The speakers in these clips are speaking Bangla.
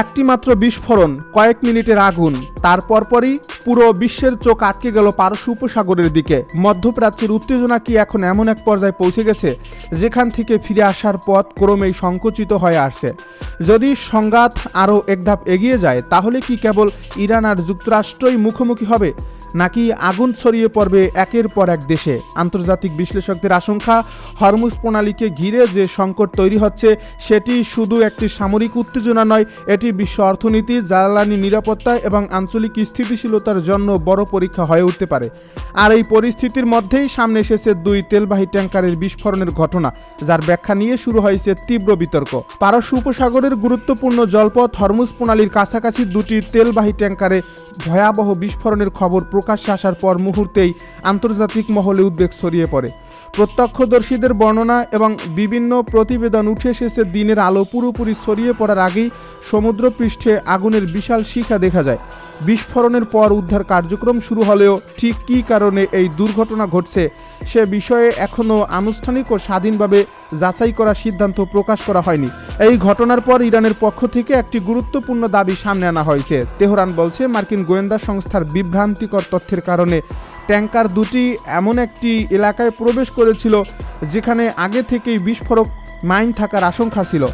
একটি মাত্র বিস্ফোরণ, কয়েক মিনিটের আগুন, তারপরই পুরো বিশ্বের চোখ আটকে গেল পারস্য উপসাগরের দিকে। মধ্যপ্রাচ্যের উত্তেজনা কি এখন এমন এক পর্যায়ে পৌঁছে গেছে যেখান থেকে ফিরে আসার পথ ক্রমেই সংকুচিত হয়ে আসছে? যদি সংঘাত আরও এক ধাপ এগিয়ে যায় তাহলে কি কেবল ইরান আর যুক্তরাষ্ট্রই মুখোমুখি হবে, নাকি আগুন ছড়িয়ে পড়বে একের পর এক দেশে? আন্তর্জাতিক বিশ্লেষকদের আশঙ্কা, হরমুজ প্রণালীকে ঘিরে যে সংকট তৈরি হচ্ছে সেটি শুধু একটি সামরিক উত্তেজনা নয়, এটি বিশ্ব অর্থনীতি, জ্বালানি নিরাপত্তা এবং আঞ্চলিক স্থিতিশীলতার জন্য বড় পরীক্ষা হয়ে উঠতে পারে। আর এই পরিস্থিতির মধ্যেই সামনে এসেছে দুই তেলবাহী ট্যাঙ্কারের বিস্ফোরণের ঘটনা, যার ব্যাখ্যা নিয়ে শুরু হয়েছে তীব্র বিতর্ক। পারস্য উপসাগরের গুরুত্বপূর্ণ জলপথ হরমুজ প্রণালীর কাছাকাছি দুটি তেলবাহী ট্যাঙ্কারে ভয়াবহ বিস্ফোরণের খবর প্রকাশ্যে আসার পর মুহূর্তেই আন্তর্জাতিক মহলে উদ্বেগ ছড়িয়ে পড়ে। প্রত্যক্ষদর্শীদের বর্ণনা এবং বিভিন্ন প্রতিবেদন উঠে এসেছে দিনের আলো পুরোপুরি ছড়িয়ে পড়ার আগেই সমুদ্রপৃষ্ঠে আগুনের বিশাল শিখা দেখা যায়। বিস্ফোরণের পর উদ্ধার কার্যক্রম শুরু হলেও ঠিক কী কারণে এই দুর্ঘটনা ঘটছে সে বিষয়ে এখনও আনুষ্ঠানিক ও স্বাধীনভাবে যাচাই করার সিদ্ধান্ত প্রকাশ করা হয়নি। এই ঘটনার পর ইরানের পক্ষ থেকে একটি গুরুত্বপূর্ণ দাবি সামনে আনা হয়েছে। তেহরান বলছে মার্কিন গোয়েন্দা সংস্থার বিভ্রান্তিকর তথ্যের কারণে ট্যাঙ্কার দুটি এমন একটি এলাকায় প্রবেশ করেছিল যেখানে আগে থেকেই বিস্ফোরক মাইন থাকার আশঙ্কা ছিল।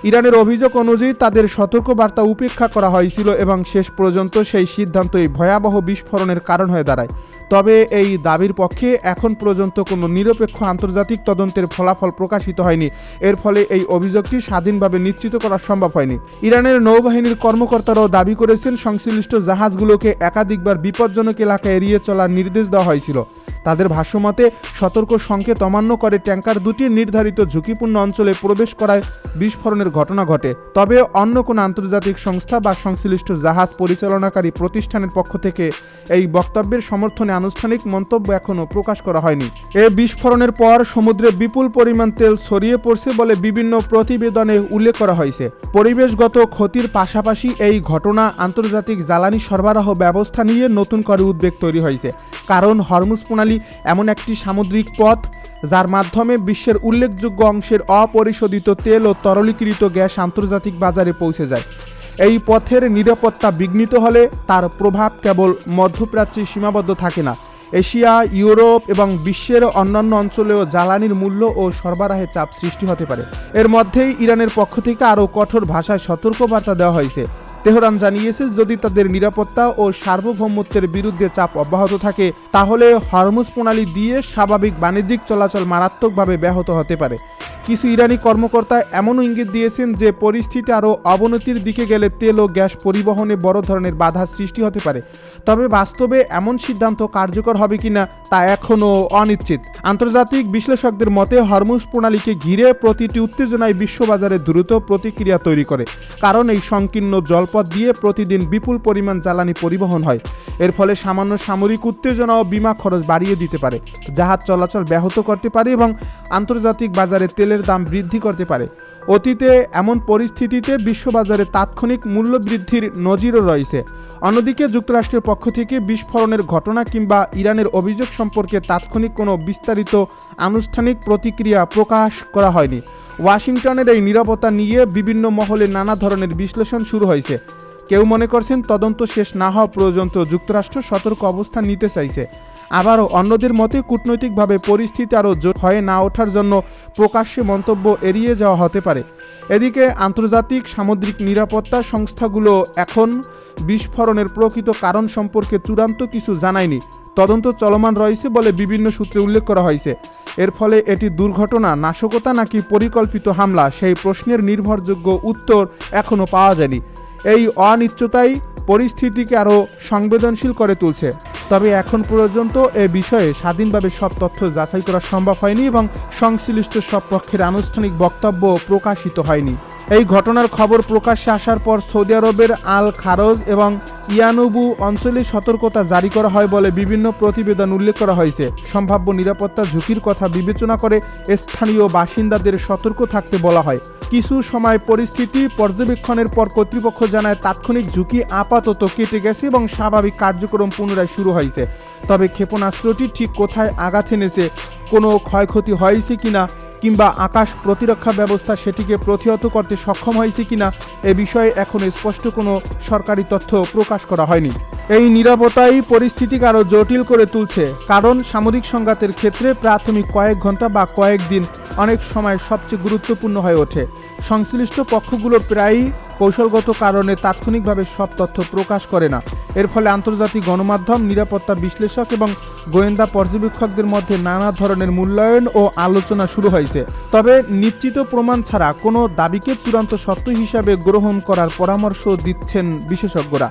ইরানের অভিযোগ অনুযায়ী তাদের সতর্কবার্তা উপেক্ষা করা হয়েছিল এবং শেষ পর্যন্ত সেই সিদ্ধান্তই ভয়াবহ বিস্ফোরণের কারণ হয়ে দাঁড়ায়। তবে এই দাবির পক্ষে এখন পর্যন্ত কোনো নিরপেক্ষ আন্তর্জাতিক তদন্তের ফলাফল প্রকাশিত হয়নি। এর ফলে এই অভিযোগটি স্বাধীনভাবে নিশ্চিত করা সম্ভব হয়নি। ইরানের নৌবাহিনীর কর্মকর্তারাও দাবি করেছেন সংশ্লিষ্ট জাহাজগুলোকে একাধিকবার বিপজ্জনক এলাকা এড়িয়ে চলার নির্দেশ দেওয়া হয়েছিল। তাদের ভাষ্যমতে সতর্ক সংকেত অমান্য করে ট্যাঙ্কার দুটি নির্ধারিত ঝুঁকিপূর্ণ অঞ্চলে প্রবেশ করায় বিস্ফোরণের ঘটনা ঘটে। তবে অন্য কোনো আন্তর্জাতিক সংস্থা বা সংশ্লিষ্ট জাহাজ পরিচালনাকারী প্রতিষ্ঠানের পক্ষ থেকে এই বক্তব্যের সমর্থনে আনুষ্ঠানিক মন্তব্য এখনও প্রকাশ করা হয়নি। এ বিস্ফোরণের পর সমুদ্রে বিপুল পরিমাণ তেল ছড়িয়ে পড়ছে বলে বিভিন্ন প্রতিবেদনে উল্লেখ করা হয়েছে। পরিবেশগত ক্ষতির পাশাপাশি এই ঘটনা আন্তর্জাতিক জ্বালানি সরবরাহ ব্যবস্থা নিয়ে নতুন করে উদ্বেগ তৈরি হয়েছে। কারণ হরমুজ প্রণালী এমন একটি সামুদ্রিক পথ যার মাধ্যমে বিশ্বের উল্লেখযোগ্য অংশের অপরিশোধিত তেল ও তরলীকৃত গ্যাস আন্তর্জাতিক বাজারে পৌঁছে যায়। এই পথের নিরাপত্তা বিঘ্নিত হলে তার প্রভাব কেবল মধ্যপ্রাচ্যে সীমাবদ্ধ থাকে না, এশিয়া, ইউরোপ এবং বিশ্বের অন্যান্য অঞ্চলেও জ্বালানির মূল্য ও সরবরাহে চাপ সৃষ্টি হতে পারে। এর মধ্যেই ইরানের পক্ষ থেকে আরও কঠোর ভাষায় সতর্কবার্তা দেওয়া হয়েছে। তেহরান জানিয়েছে যদি তাদের নিরাপত্তা ও সার্বভৌমত্বের বিরুদ্ধে চাপ অব্যাহত থাকে তাহলে হরমুজ প্রণালী দিয়ে স্বাভাবিক বাণিজ্যিক চলাচল মারাত্মকভাবে ব্যাহত হতে পারে। কিছু ইরানি কর্মকর্তা এমনও ইঙ্গিত দিয়েছেন যে পরিস্থিতি আরও অবনতির দিকে গেলে তেল ও গ্যাস পরিবহনে বড় ধরনের বাধা সৃষ্টি হতে পারে। তবে বাস্তবে এমন সিদ্ধান্ত কার্যকর হবে কিনা তা এখনও অনিশ্চিত। আন্তর্জাতিক বিশ্লেষকদের মতে হরমুজ প্রণালীকে ঘিরে প্রতিটি উত্তেজনায় বিশ্ববাজারে দ্রুত প্রতিক্রিয়া তৈরি করে, কারণ এই সংকীর্ণ জলপথ দিয়ে প্রতিদিন বিপুল পরিমাণ জ্বালানি পরিবহন হয়। এর ফলে সামান্য সামরিক উত্তেজনা ও বিমা খরচ বাড়িয়ে দিতে পারে, জাহাজ চলাচল ব্যাহত করতে পারে এবং আন্তর্জাতিক বাজারে তেলের দাম বৃদ্ধি করতে পারে। অতীতে এমন পরিস্থিতিতে বিশ্ববাজারে তাৎক্ষণিক মূল্য বৃদ্ধির নজিরও রয়েছে। অন্যদিকে যুক্তরাষ্ট্রের পক্ষ থেকে বিস্ফোরণের ঘটনা কিংবা ইরানের অভিযোগ সম্পর্কে তাৎক্ষণিক কোনো বিস্তারিত আনুষ্ঠানিক প্রতিক্রিয়া প্রকাশ করা হয়নি। ওয়াশিংটনের এই নিরাপত্তা নিয়ে বিভিন্ন মহলে নানা ধরনের বিশ্লেষণ শুরু হয়েছে। কেউ মনে করছেন তদন্ত শেষ না হওয়া পর্যন্ত যুক্তরাষ্ট্র সতর্ক অবস্থান নিতে চাইছে। আবারও অন্যদের মতে কূটনৈতিকভাবে পরিস্থিতি আরও জোর হয়ে না ওঠার জন্য প্রকাশ্যে মন্তব্য এড়িয়ে যাওয়া হতে পারে। এদিকে আন্তর্জাতিক সামুদ্রিক নিরাপত্তা সংস্থাগুলো এখন বিস্ফোরণের প্রকৃত কারণ সম্পর্কে চূড়ান্ত কিছু জানায়নি। তদন্ত চলমান রয়েছে বলে বিভিন্ন সূত্রে উল্লেখ করা হয়েছে। এর ফলে এটি দুর্ঘটনা, নাশকতা নাকি পরিকল্পিত হামলা সেই প্রশ্নের নির্ভরযোগ্য উত্তর এখনও পাওয়া যায়নি। এই অনিশ্চয়তাই পরিস্থিতিকে আরও সংবেদনশীল করে তুলছে। তবে এখন পর্যন্ত এ বিষয়ে স্বাধীনভাবে সব তথ্য যাচাই করা সম্ভব হয়নি এবং সংশ্লিষ্ট সব পক্ষের আনুষ্ঠানিক বক্তব্য প্রকাশিত হয়নি। এই ঘটনার খবর প্রকাশ্যে আসার পর সৌদি আরবের আল খারজ এবং ইয়ানুবু অঞ্চলে সতর্কতা জারি করা হয় বলে বিভিন্ন প্রতিবেদন উল্লেখ করা হয়েছে। সম্ভাব্য নিরাপত্তা ঝুঁকির কথা বিবেচনা করে স্থানীয় বাসিন্দাদের সতর্ক থাকতে বলা হয়। কিছু সময় পরিস্থিতি পর্যবেক্ষণের পর কর্তৃপক্ষ জানায় তাৎক্ষণিক ঝুঁকি আপাতত কেটে গেছে এবং স্বাভাবিক কার্যক্রম পুনরায় শুরু হয়েছে। তবে ক্ষেপণাস্ত্রটি ঠিক কোথায় আঘাত এনেছে, কোনো ক্ষয়ক্ষতি হয়েছে কিনা কিংবা আকাশ প্রতিরক্ষা ব্যবস্থা সেটিকে প্রতিহত করতে সক্ষম হয়েছে কিনা এ বিষয়ে এখন স্পষ্ট কোনো সরকারি তথ্য প্রকাশ করা হয়নি। এই নীরবতাই পরিস্থিতিকে আরও জটিল করে তুলছে, কারণ সামরিক সংঘাতের ক্ষেত্রে প্রাথমিক কয়েক ঘন্টা বা কয়েকদিন অনেক সময় সবচেয়ে গুরুত্বপূর্ণ হয়ে ওঠে। সংশ্লিষ্ট পক্ষগুলো প্রায়ই কৌশলগত কারণে তাৎক্ষণিকভাবে সব তথ্য প্রকাশ করে না। এর ফলে আন্তর্জাতিক গণমাধ্যম, নিরাপত্তা বিশ্লেষক এবং গোয়েন্দা পর্যবেক্ষকদের মধ্যে নানা ধরনের মূল্যায়ন ও আলোচনা শুরু হয়েছে। তবে নিশ্চিত প্রমাণ ছাড়া কোনো দাবিকে চূড়ান্ত সত্য হিসাবে গ্রহণ করার পরামর্শ দিচ্ছেন বিশেষজ্ঞরা।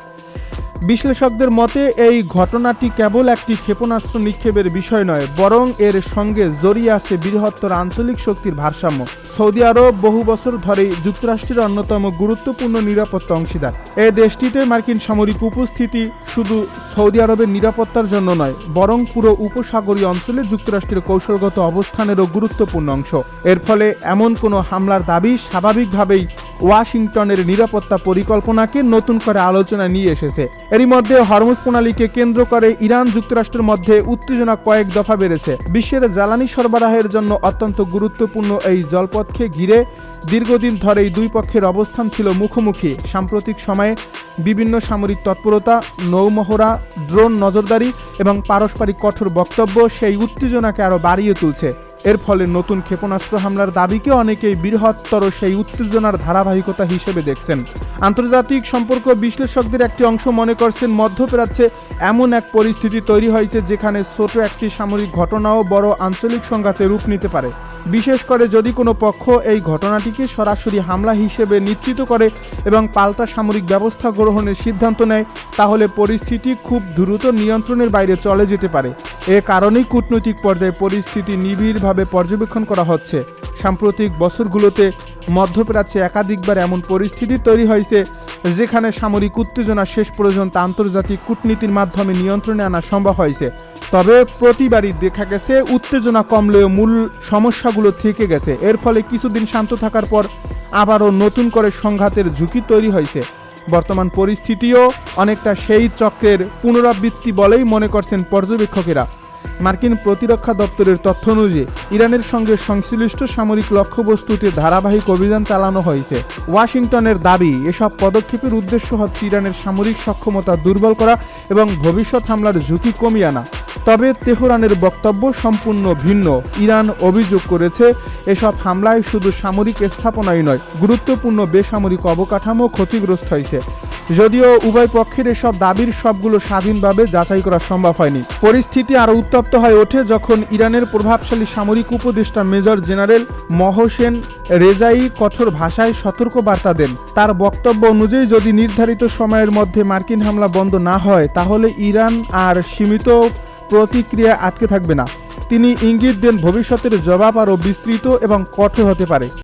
বিশ্লেষকদের মতে এই ঘটনাটি কেবল একটি ক্ষেপণাস্ত্র নিক্ষেপের বিষয় নয়, বরং এর সঙ্গে জড়িয়ে আছে বৃহত্তর আঞ্চলিক শক্তির ভারসাম্য। সৌদি আরব বহু বছর ধরেই যুক্তরাষ্ট্রের অন্যতম গুরুত্বপূর্ণ নিরাপত্তা অংশীদার। এই দেশটিতে মার্কিন সামরিক উপস্থিতি শুধু সৌদি আরবের নিরাপত্তার জন্য নয়, বরং পুরো উপসাগরীয় অঞ্চলে যুক্তরাষ্ট্রের কৌশলগত অবস্থানেরও গুরুত্বপূর্ণ অংশ। এর ফলে এমন কোনো হামলার দাবি স্বাভাবিকভাবেই ওয়াশিংটনের নিরাপত্তা পরিকল্পনাকে নতুন করে আলোচনা নিয়ে এসেছে। এরই মধ্যে হরমুজ প্রণালীকে কেন্দ্র করে ইরান যুক্তরাষ্ট্রের মধ্যে উত্তেজনা কয়েক দফা বেড়েছে। বিশ্বের জ্বালানি সরবরাহের জন্য অত্যন্ত গুরুত্বপূর্ণ এই জলপথকে ঘিরে দীর্ঘদিন ধরেই দুই পক্ষের অবস্থান ছিল মুখোমুখি। সাম্প্রতিক সময়ে বিভিন্ন সামরিক তৎপরতা, নৌমহড়া, ড্রোন নজরদারি এবং পারস্পরিক কঠোর বক্তব্য সেই উত্তেজনাকে আরও বাড়িয়ে তুলছে। এর ফলে নতুন ক্ষেপণাস্ত্র হামলার দাবিকে অনেকেই বৃহত্তর সেই উত্তেজনার ধারাবাহিকতা হিসেবে দেখছেন। আন্তর্জাতিক সম্পর্ক বিশ্লেষকদের একটি অংশ মনে করছেন, মধ্যপ্রাচ্যে এমন এক পরিস্থিতি তৈরি হয়েছে যেখানে ছোট একটি সামরিক ঘটনাও বড় আঞ্চলিক সংঘাতে রূপ নিতে পারে। বিশেষ করে যদি কোনো পক্ষ এই ঘটনাটিকে সরাসরি হামলা হিসেবে নিশ্চিত করে এবং পাল্টা সামরিক ব্যবস্থা গ্রহণের সিদ্ধান্ত নেয়, তাহলে পরিস্থিতি খুব দ্রুত নিয়ন্ত্রণের বাইরে চলে যেতে পারে। এ কারণেই কূটনৈতিক পর্যায়ে পরিস্থিতি নিবিড়ভাবে পর্যবেক্ষণ করা হচ্ছে। সাম্প্রতিক বছরগুলোতে মধ্যপ্রাচ্যে একাধিকবার এমন পরিস্থিতি তৈরি হয়েছে যেখানে সামরিক উত্তেজনা শেষ পর্যন্ত আন্তর্জাতিক কূটনীতির মাধ্যমে নিয়ন্ত্রণে আনা সম্ভব হয়েছে। তবে প্রতিবারই দেখা গেছে উত্তেজনা কমলেও মূল সমস্যাগুলো থেকে গেছে। এর ফলে কিছুদিন শান্ত থাকার পর আবারও নতুন করে সংঘাতের ঝুঁকি তৈরি হয়েছে। বর্তমান পরিস্থিতিও অনেকটা সেই চক্রের পুনরাবৃত্তি বলেই মনে করছেন পর্যবেক্ষকেরা। মার্কিন প্রতিরক্ষা দপ্তরের তথ্য অনুযায়ী ইরানের সঙ্গে সংশ্লিষ্ট সামরিক লক্ষ্যবস্তুতে ধারাবাহিক অভিযান চালানো হয়েছে। ওয়াশিংটনের দাবি, এসব পদক্ষেপের উদ্দেশ্য হচ্ছে ইরানের সামরিক সক্ষমতা দুর্বল করা এবং ভবিষ্যৎ হামলার ঝুঁকি কমিয়ে আনা। তবে তেহরানের বক্তব্য সম্পূর্ণ ভিন্ন। ইরান অভিযোগ করেছে এসব হামলায় শুধু সামরিক স্থাপনাই নয়, গুরুত্বপূর্ণ বেসামরিক অবকাঠামো ক্ষতিগ্রস্ত হয়েছে। যদিও উভয় পক্ষের এসব দাবির সবগুলো স্বাধীনভাবে যাচাই করা সম্ভব হয়নি। পরিস্থিতি আরও উত্তপ্ত হয়ে ওঠে যখন ইরানের প্রভাবশালী সামরিক উপদেষ্টা মেজর জেনারেল মহসেন রেজাই কঠোর ভাষায় সতর্ক বার্তা দেন। তার বক্তব্য অনুযায়ী যদি নির্ধারিত সময়ের মধ্যে মার্কিন হামলা বন্ধ না হয়, তাহলে ইরান আর সীমিত প্রতিক্রিয়া আটকে থাকবে না। তিনি ইঙ্গিত দেন ভবিষ্যতের জবাব আরও বিস্তৃত এবং কঠোর হতে পারে।